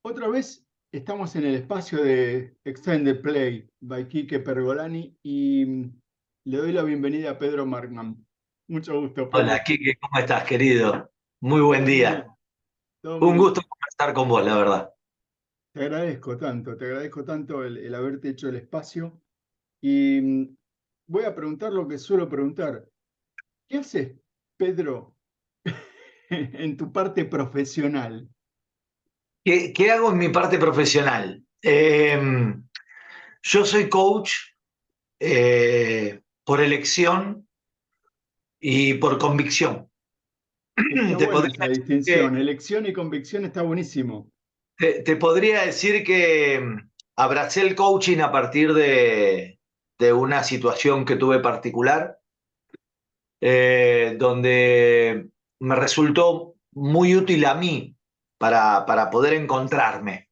Otra vez estamos en el espacio de Extended Play by Quique Pergolani y le doy la bienvenida a Pedro Markman. Mucho gusto, Hola, Pedro. Quique, ¿cómo estás, querido? Muy buen Todo muy día. bien, todo muy Un bien. gusto conversar con vos, la verdad. Te agradezco tanto el haberte hecho el espacio y voy a preguntar lo que suelo preguntar. ¿Qué haces, Pedro, en tu parte profesional? ¿Qué hago en mi parte profesional? Yo soy coach por elección y por convicción. Está Te buena podría esa decir que, distinción. Elección y convicción está buenísimo. te podría decir que abracé el coaching a partir de una situación que tuve particular, donde me resultó muy útil a mí para poder encontrarme.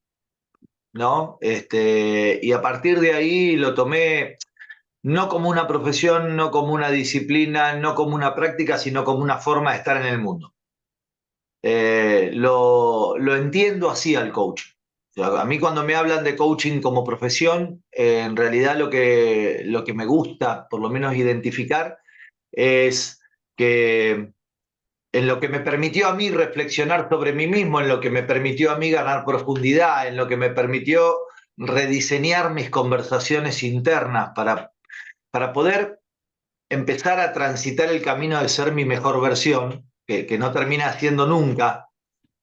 ¿No? Y a partir de ahí lo tomé no como una profesión, no como una disciplina, no como una práctica, sino como una forma de estar en el mundo. Lo entiendo así al coaching. O sea, a mí cuando me hablan de coaching como profesión, en realidad lo que me gusta, por lo menos identificar, es que en lo que me permitió a mí reflexionar sobre mí mismo, en lo que me permitió a mí ganar profundidad, en lo que me permitió rediseñar mis conversaciones internas para poder empezar a transitar el camino de ser mi mejor versión, que no termina siendo nunca,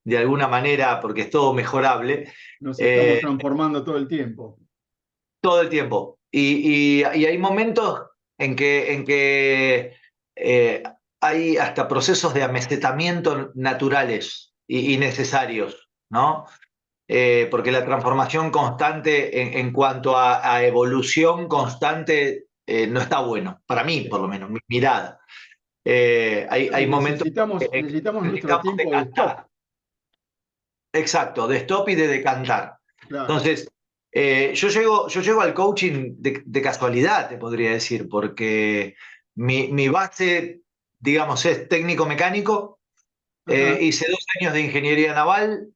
de alguna manera, porque es todo mejorable, Nos estamos eh, transformando todo el tiempo. todo el tiempo. Y hay momentos en que eh, hay hasta procesos de amesetamiento naturales y necesarios, ¿no? Porque la transformación constante en cuanto a evolución constante no está bueno, para mí por lo Sí. menos, mi mirada. Hay momentos en que Necesitamos nuestro necesitamos tiempo de stop. decantar. Exacto, de stop y de decantar. Claro. Entonces, yo llego al coaching de casualidad, te podría decir, porque mi base, digamos, es técnico-mecánico. Ajá. Hice 2 años de ingeniería naval,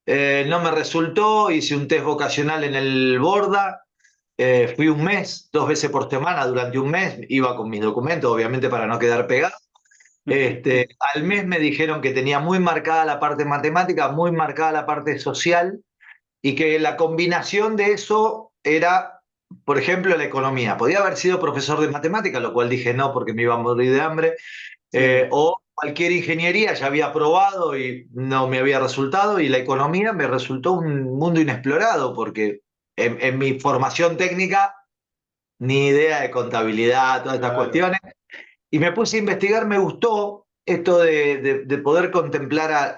no me resultó, hice un test vocacional en el Borda, fui un mes, 2 veces por semana durante un mes, iba con mis documentos, obviamente para no quedar pegado. Al mes me dijeron que tenía muy marcada la parte matemática, muy marcada la parte social y que la combinación de eso era, por ejemplo, la economía. Podía haber sido profesor de matemática, lo cual dije no porque me iba a morir de hambre, Sí, o cualquier ingeniería ya había probado y no me había resultado, y la economía me resultó un mundo inexplorado porque en mi formación técnica ni idea de contabilidad, todas estas claro. cuestiones. Y me puse a investigar, me gustó esto de poder contemplar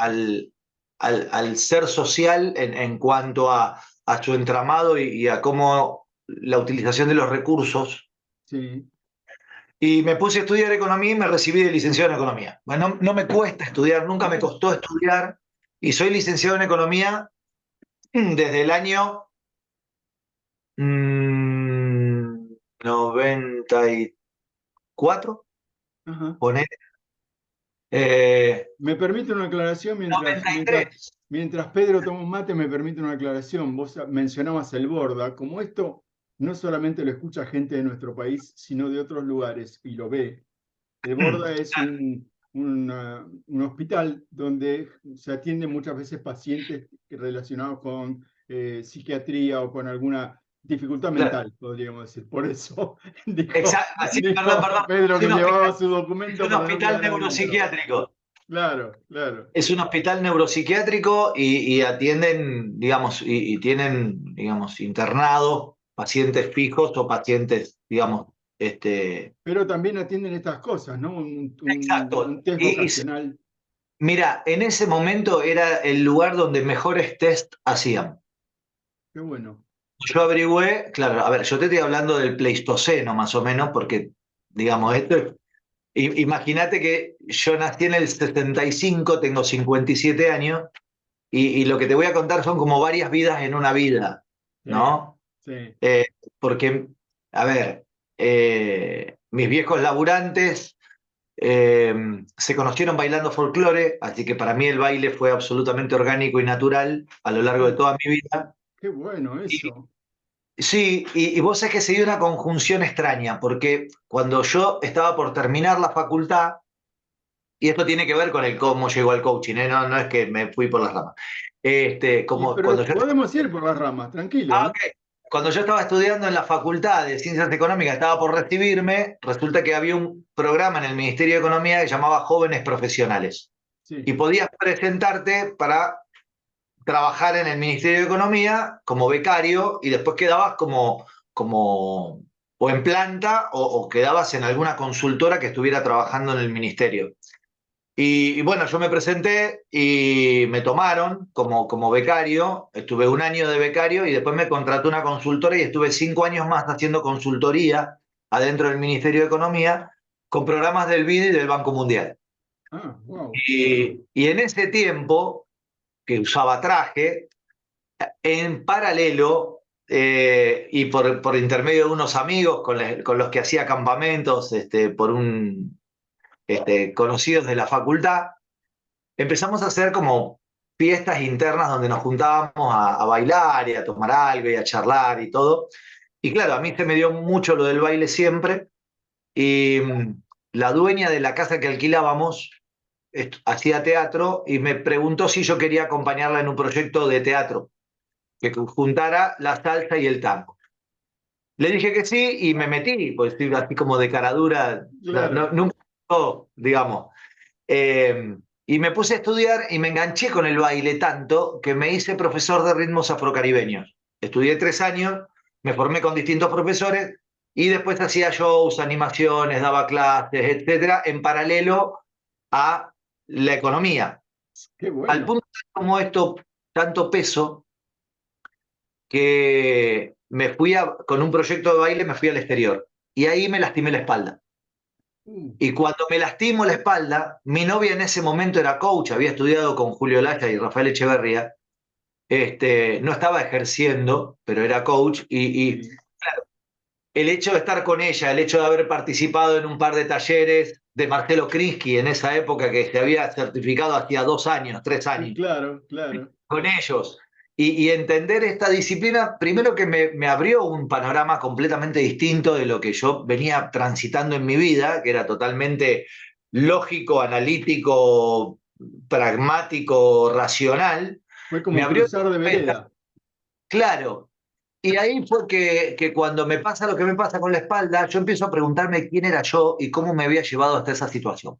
al ser social en cuanto a su entramado y a cómo la utilización de los recursos. Sí. Y me puse a estudiar economía y me recibí de licenciado en economía. Bueno, no me cuesta estudiar, nunca me costó estudiar, y soy licenciado en economía desde el año 94, Ajá. ponele. Eh, Me permite una aclaración 93. mientras Pedro toma un mate, me permite una aclaración. Vos mencionabas el Borda. Como esto no solamente lo escucha gente de nuestro país, sino de otros lugares y lo ve. El Borda es un hospital donde se atienden muchas veces pacientes relacionados con psiquiatría o con alguna dificultad Claro. mental, podríamos decir. Por eso Así, perdón, dijo perdón. Pedro Es que un llevaba hospital, su es documento un para no hospital quedar adentro. neuropsiquiátrico. Claro, claro. Es un hospital neuropsiquiátrico y atienden, digamos, y tienen, digamos, internados pacientes fijos o pacientes, digamos, Pero también atienden estas cosas, ¿no? exacto. Un test Y vocacional. mira, en ese momento era el lugar donde mejores test hacían. Qué bueno. Yo averigüé, claro, a ver, yo te estoy hablando del Pleistoceno más o menos, porque, digamos, imagínate que yo nací en el 75, tengo 57 años, y lo que te voy a contar son como varias vidas en una vida, Sí, ¿no? sí. Porque, a ver, mis viejos laburantes, Se conocieron bailando folclore, así que para mí el baile fue absolutamente orgánico y natural a lo largo de Ah, toda mi vida. qué bueno Y, eso. sí, y vos sabés que se dio una conjunción extraña, porque cuando yo estaba por terminar la facultad, y esto tiene que ver con el cómo llegó al coaching, ¿eh? No, no es que me fui por las ramas. Como cuando Pero yo podemos ir por las ramas, tranquilo, ¿eh? ok. Cuando yo estaba estudiando en la Facultad de Ciencias Económicas, estaba por recibirme, resulta que había un programa en el Ministerio de Economía que llamaba Jóvenes Profesionales. Y Sí. podías presentarte para trabajar en el Ministerio de Economía como becario y después quedabas como o en planta o quedabas en alguna consultora que estuviera trabajando en el ministerio. Y bueno, yo me presenté y me tomaron como becario, estuve un año de becario y después me contrató una consultora y estuve 5 años más haciendo consultoría adentro del Ministerio de Economía con programas del BID y del Banco Mundial. Ah, wow. Y en ese tiempo, que usaba traje, en paralelo y por intermedio de unos amigos con los que hacía campamentos conocidos de la facultad, empezamos a hacer como fiestas internas donde nos juntábamos a bailar y a tomar algo y a charlar y todo. Y claro, a mí se me dio mucho lo del baile siempre. Y la dueña de la casa que alquilábamos hacía teatro y me preguntó si yo quería acompañarla en un proyecto de teatro que juntara la salsa y el tango. Le dije que sí y me metí, pues estoy así como de cara dura, Claro. nunca, digamos. Y me puse a estudiar y me enganché con el baile tanto que me hice profesor de ritmos afrocaribeños. Estudié 3 años, me formé con distintos profesores y después hacía shows, animaciones, daba clases, etcétera, en paralelo a la economía. Qué Al bueno. punto como esto, tanto peso, que con un proyecto de baile me fui al exterior. Y ahí me lastimé la espalda. Uh, Y cuando me lastimo la espalda, mi novia en ese momento era coach, había estudiado con Julio Laya y Rafael Echeverría, no estaba ejerciendo, pero era coach, y sí. el hecho de estar con ella, el hecho de haber participado en un par de talleres de Marcelo Krinsky en esa época que se había certificado hacía 2 años, 3 años, Claro, claro. con ellos, y entender esta disciplina, primero que me abrió un panorama completamente distinto de lo que yo venía transitando en mi vida, que era totalmente lógico, analítico, pragmático, racional. Fue Me como abrió cruzar de vereda. claro. Y ahí fue que cuando me pasa lo que me pasa con la espalda, yo empiezo a preguntarme quién era yo y cómo me había llevado hasta esa situación.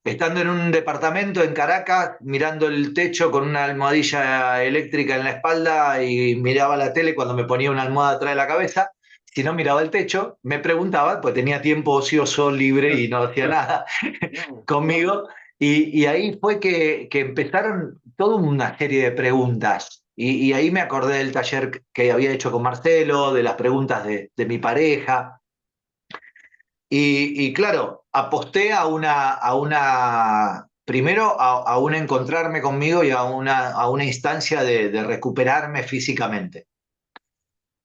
Estando en un departamento en Caracas, mirando el techo con una almohadilla eléctrica en la espalda y miraba la tele cuando me ponía una almohada atrás de la cabeza, si no miraba el techo, me preguntaba, pues tenía tiempo ocioso, libre y no hacía nada Wow. conmigo, y ahí fue que empezaron toda una serie de preguntas. Y ahí me acordé del taller que había hecho con Marcelo, de las preguntas de mi pareja, y claro, aposté primero a un encontrarme conmigo y a una instancia de recuperarme físicamente.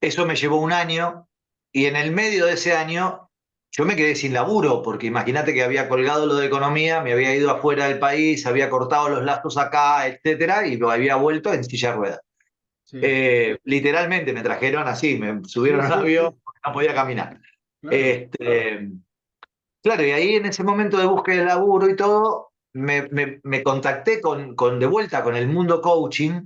Eso me llevó un año y en el medio de ese año yo me quedé sin laburo, porque imagínate que había colgado lo de economía, me había ido afuera del país, había cortado los lazos acá, etcétera, y lo había vuelto en silla de ruedas. Sí. Literalmente me trajeron así, me Sí, subieron al sí, avión sí. porque no podía caminar. Claro. Este, Claro, y ahí en ese momento de búsqueda de laburo y todo, me contacté de vuelta con el mundo coaching,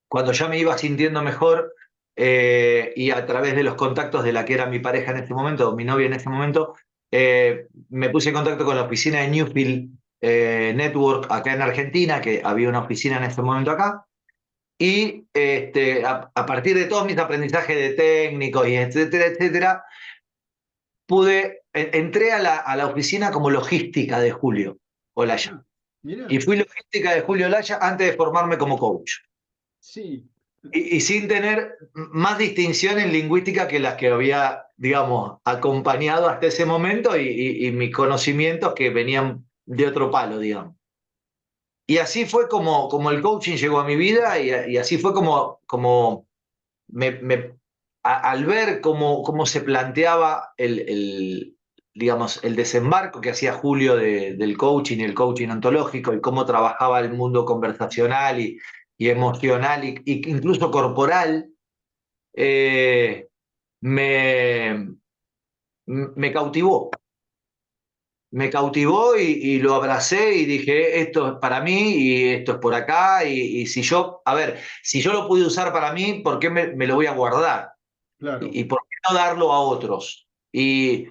cuando ya me iba sintiendo mejor y a través de los contactos de la que era mi pareja en ese momento, mi novia en ese momento, me puse en contacto con la oficina de Newfield Network acá en Argentina, que había una oficina en ese momento acá, y a partir de todos mis aprendizajes de técnicos y etcétera, etcétera, entré a la oficina como logística de Julio Olaya. Ah, mira. Y fui logística de Julio Olaya antes de formarme como coach. Sí. Y sin tener más distinción en lingüística que las que había, digamos, acompañado hasta ese momento y mis conocimientos que venían de otro palo, digamos. Y así fue como el coaching llegó a mi vida y así fue como me, me- al ver cómo se planteaba digamos, el desembarco que hacía Julio del coaching y el coaching ontológico y cómo trabajaba el mundo conversacional y emocional y incluso corporal, eh, me, me cautivó. Me cautivó y lo abracé y dije, esto es para mí y esto es por acá. Y si yo, a ver, si yo lo pude usar para mí, ¿por qué me lo voy a guardar? Claro. Y por qué no darlo a otros? Y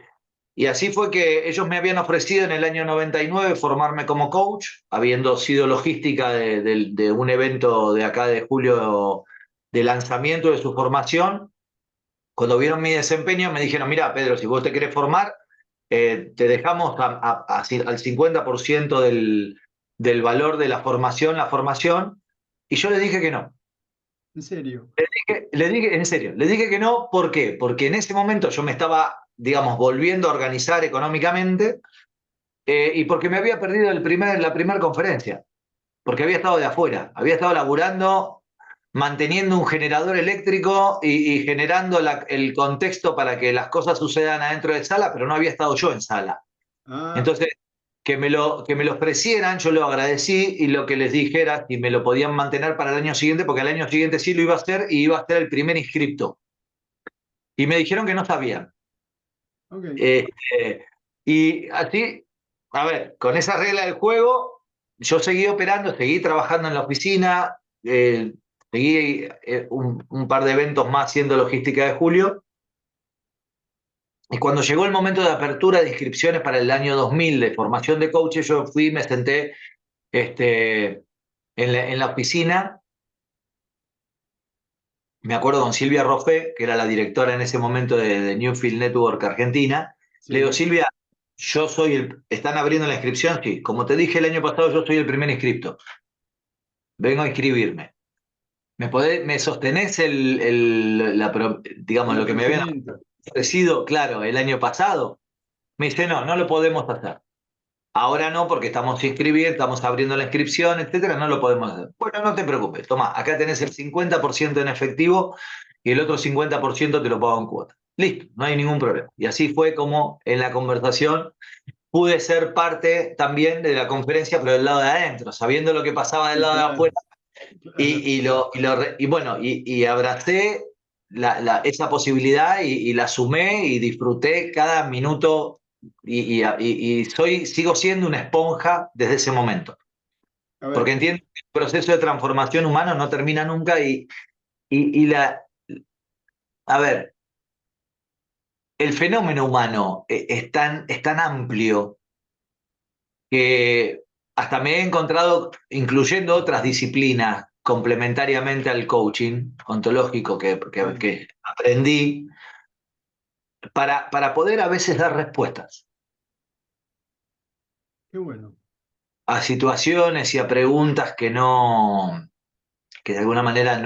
así fue que ellos me habían ofrecido en el año 99 formarme como coach, habiendo sido logística de un evento de acá de julio de lanzamiento de su formación. Cuando vieron mi desempeño me dijeron, mira, Pedro, si vos te querés formar, te dejamos al 50% del valor de la formación, y yo les dije que no. En serio. Le dije, en serio, le dije que no, ¿por qué? Porque en ese momento yo me estaba, digamos, volviendo a organizar económicamente, y porque me había perdido la primera conferencia, porque había estado de afuera, había estado laburando, manteniendo un generador eléctrico y generando el contexto para que las cosas sucedan adentro de sala, pero no había estado yo en sala. Ah, Entonces, que me lo ofrecieran, yo lo agradecí y lo que les dije era si me lo podían mantener para el año siguiente, porque el año siguiente sí lo iba a hacer y iba a ser el primer inscripto. Y me dijeron que no sabían. ok. Y así, a ver, con esa regla del juego, yo seguí operando, seguí trabajando en la oficina, seguí un par de eventos más siendo logística de Julio. Y cuando llegó el momento de apertura de inscripciones para el año 2000 de formación de coaches, yo fui, me senté en la oficina. Me acuerdo con Silvia Roffé, que era la directora en ese momento de Newfield Network Argentina. Le digo, Sí. Silvia, ¿están abriendo la inscripción? Sí. Como te dije el año pasado, yo soy el primer inscripto. Vengo a inscribirme. ¿Me sostenés digamos, El lo que me habían ofrecimiento. ofrecido, claro, el año pasado? Me dice, no, no lo podemos hacer. Ahora no, porque estamos inscribiendo, estamos abriendo la inscripción, etcétera, no lo podemos hacer. Bueno, no te preocupes, toma, acá tenés el 50% en efectivo y el otro 50% te lo pago en cuota. Listo, no hay ningún problema. Y así fue como en la conversación pude ser parte también de la conferencia, pero del lado de adentro, sabiendo lo que pasaba del Sí, lado de claro, afuera, claro. bueno, y abracé esa posibilidad y la sumé y disfruté cada minuto sigo siendo una esponja desde ese momento, A porque ver, entiendo que el proceso de transformación humano no termina nunca y a ver, el fenómeno humano es tan amplio que hasta me he encontrado, incluyendo otras disciplinas complementariamente al coaching ontológico sí, que aprendí, para poder a veces dar respuestas qué bueno. a situaciones y a preguntas que de alguna manera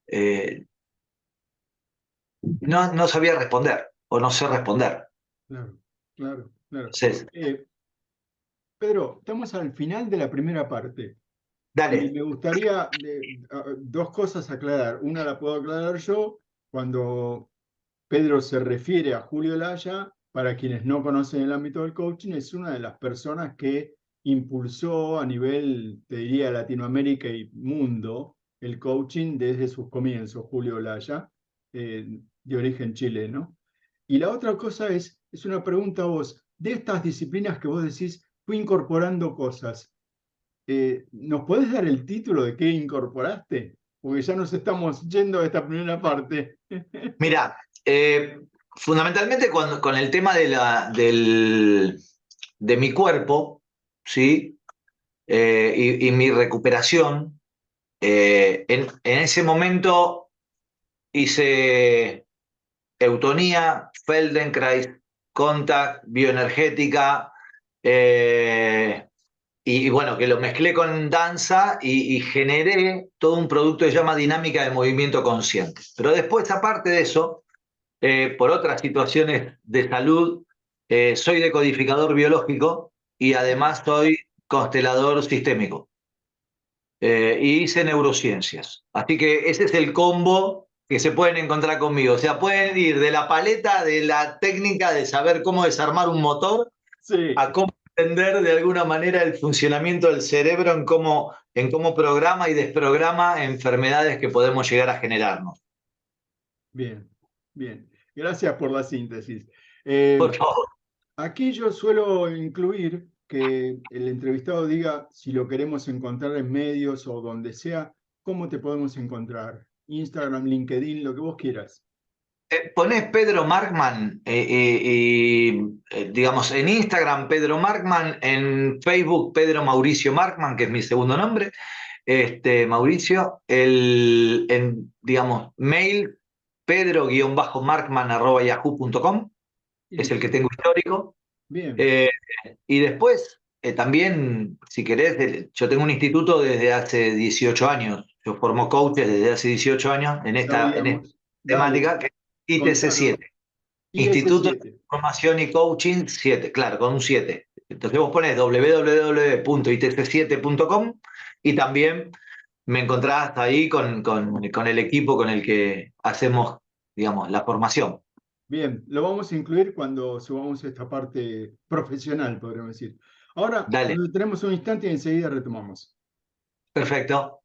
eh, no sabía responder o no sé responder. Claro, claro, claro. Entonces, Eh, Pedro, estamos al final de la primera parte y dale, me gustaría dos cosas aclarar. Una la puedo aclarar yo cuando Pedro se refiere a Julio Laya. Para quienes no conocen el ámbito del coaching, es una de las personas que impulsó a nivel, te diría, Latinoamérica y mundo, el coaching desde sus comienzos, Julio Laya, de origen chileno. Y la otra cosa es una pregunta a vos, de estas disciplinas que vos decís, fui incorporando cosas. ¿Nos podés dar el título de qué incorporaste? Porque ya nos estamos yendo a esta primera parte. mira, fundamentalmente con el tema de mi cuerpo, ¿sí? Y mi recuperación. En ese momento hice eutonía, Feldenkrais, Contact, bioenergética, eh, y bueno, que lo mezclé con danza y generé todo un producto que se llama dinámica de movimiento consciente. Pero después, aparte de eso, por otras situaciones de salud, soy decodificador biológico y Ah, además soy constelador sistémico. Y hice neurociencias. Así que ese es el combo que se pueden encontrar conmigo. O sea, pueden ir de la paleta, de la técnica de saber cómo desarmar un motor, Sí, a cómo entender de alguna manera el funcionamiento del cerebro en cómo programa y desprograma enfermedades que podemos llegar a generarnos. bien, bien. Gracias por la síntesis. Eh, Por favor. Aquí yo suelo incluir que el entrevistado diga si lo queremos encontrar en medios o donde sea, cómo te podemos encontrar. Instagram, LinkedIn, lo que vos quieras. Ponés Pedro Markman digamos, en Instagram Pedro Markman, en Facebook Pedro Mauricio Markman, que es mi segundo nombre, Mauricio, digamos, mail pedro-markman@yahoo.com, es el que Listo. tengo histórico. Bien, Eh, y después, también, si querés, yo tengo un instituto desde hace 18 años. Yo formo coaches desde hace 18 años en esta sabíamos. Dale, temática, que es ITC contanos. 7. Instituto de IS7. Formación y Coaching 7, claro, con un 7. Entonces vos ponés www.itc7.com y también me encontrás ahí con el equipo con el que hacemos, digamos, la formación. Bien, lo vamos a incluir cuando subamos esta parte profesional, podríamos decir. Ahora Dale, tenemos un instante y enseguida retomamos. perfecto.